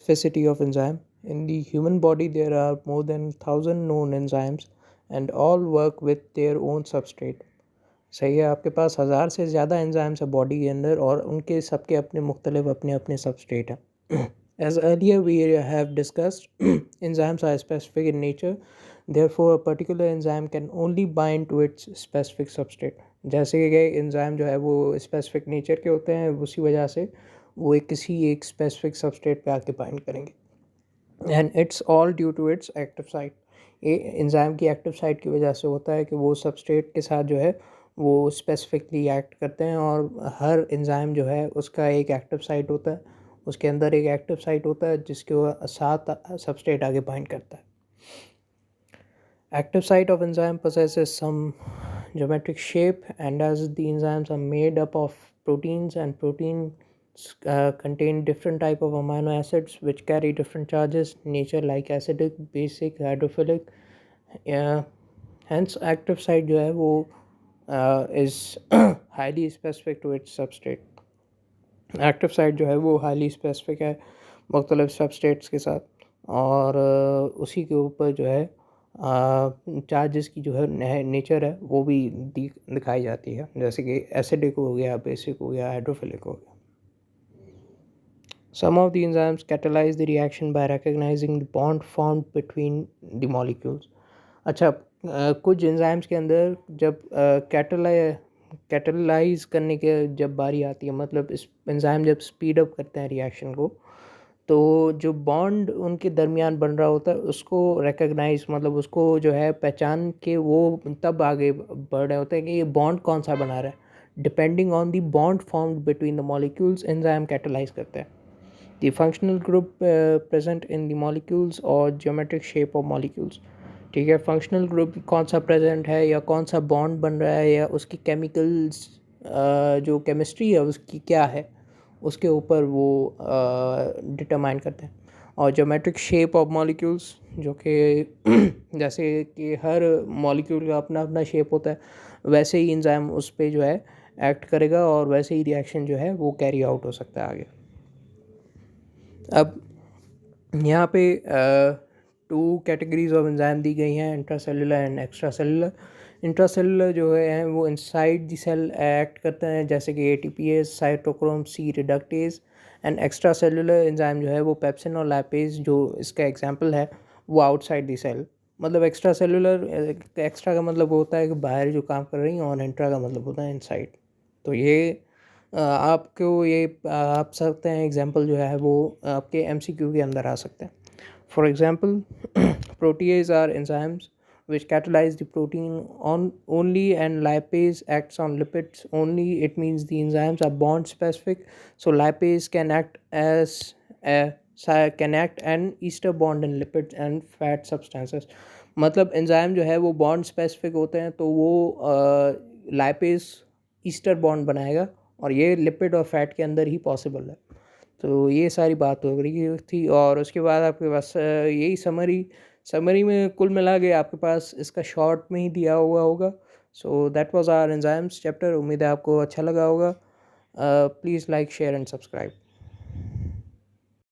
Specificity of enzyme. In the human body, there are more than 1,000 known enzymes and all work with their own substrate. सही है, आपके पास 1,000 से ज़्यादा enzymes है body के अंदर और उनके सबके अपने मुख्तलिफ अपने अपने सबस्ट्रेट हैं. As earlier we have discussed, enzymes are specific in nature. Therefore, a particular enzyme can only bind to its specific substrate. जैसे कि एंजाइम जो है वो स्पेसिफिक नेचर के होते हैं, उसी वजह से वो किसी एक स्पेसिफिक सबस्ट्रेट पे आके बाइंड करेंगे. And it's all due to its active site. ये एंजाइम की एक्टिव साइट की वजह से होता है कि वो सबस्ट्रेट के साथ जो है वो स्पेसिफिकली एक्ट करते हैं. और हर एंजाइम जो है उसका एक एक्टिव साइट होता है, उसके अंदर एक एक्टिव साइट होता है जिसके वो साथ सबस्ट्रेट आगे बाइंड करता है. Active site of enzyme possesses some geometric shape, and as the enzymes are made up of proteins and proteins contain different type of amino acids which carry different charges nature like acidic, basic, hydrophilic. uh, Hence active site जो है वो is highly specific to its substrate. Active site जो है वो highly specific है मुख्तलिफ सबस्टेट्स के साथ. और उसी के ऊपर जो है चार्जेस की जो है नेचर है वो भी दिखाई जाती है, जैसे कि एसिडिक हो गया, बेसिक हो गया, हाइड्रोफिलिक हो गया. Some of the enzymes catalyze the reaction by recognizing the bond formed between the molecules. अच्छा, कुछ एंजाइम्स के अंदर जब कैटलाइज करने के जब बारी आती है, मतलब इस एंजाइम जब स्पीड अप करते हैं रिएक्शन को, तो जो बॉन्ड उनके दरमियान बन रहा होता है उसको रिकग्नाइज, मतलब उसको जो है पहचान के वो तब आगे बढ़ रहे होते हैं कि ये बॉन्ड कौन सा बना रहा है. Depending on the bond formed between the molecules enzyme catalyse करते हैं. The functional group present in the molecules or geometric shape of molecules. ठीक है, फंक्शनल ग्रुप कौन सा प्रेजेंट है या कौन सा बॉन्ड बन रहा है या उसकी केमिकल्स जो केमिस्ट्री है उसकी क्या है, उसके ऊपर वो डिटरमाइन करते हैं. और ज्योमेट्रिक शेप ऑफ मॉलिक्यूल्स, जो कि जैसे कि हर मॉलिक्यूल का अपना अपना शेप होता है, वैसे ही एंजाइम उस पर जो है एक्ट करेगा और वैसे ही रिएक्शन जो है वो कैरी आउट हो सकता है आगे. अब यहाँ पे टू कैटेगरीज ऑफ एंजाइम दी गई हैं, intracellular and extra cellular. Intracellular जो है वो इनसाइड द सेल एक्ट करते हैं, जैसे कि ATPase, cytochrome C reductase. And extracellular enzyme जो है वो पेप्सिन और लैपेज, जो इसका एग्जांपल है, वो आउटसाइड द सेल. मतलब एक्स्ट्रा सेलुलर, एक्स्ट्रा का मतलब होता है कि बाहर जो काम कर रही हैं, और इंट्रा का मतलब होता है इनसाइड. तो ये आपको ये आप सकते हैं एग्जांपल जो है वो आपके एमसीक्यू के अंदर आ सकते हैं. For example, protease are enzymes which catalyze the protein on only, and lipase acts on lipids only. It means the enzymes are bond specific, so lipase can act as can act an ester bond in lipids and fat substances. मतलब enzyme जो है वो bond specific होते हैं, तो वो lipase ester bond बनाएगा, और ये लिपिड और फैट के अंदर ही पॉसिबल है. तो ये सारी बात हो रही थी. और उसके बाद आपके पास यही समरी में कुल मिला के आपके पास इसका शॉर्ट में ही दिया हुआ होगा. So that was our enzymes chapter. उम्मीद है आपको अच्छा लगा होगा. Please like, share and subscribe.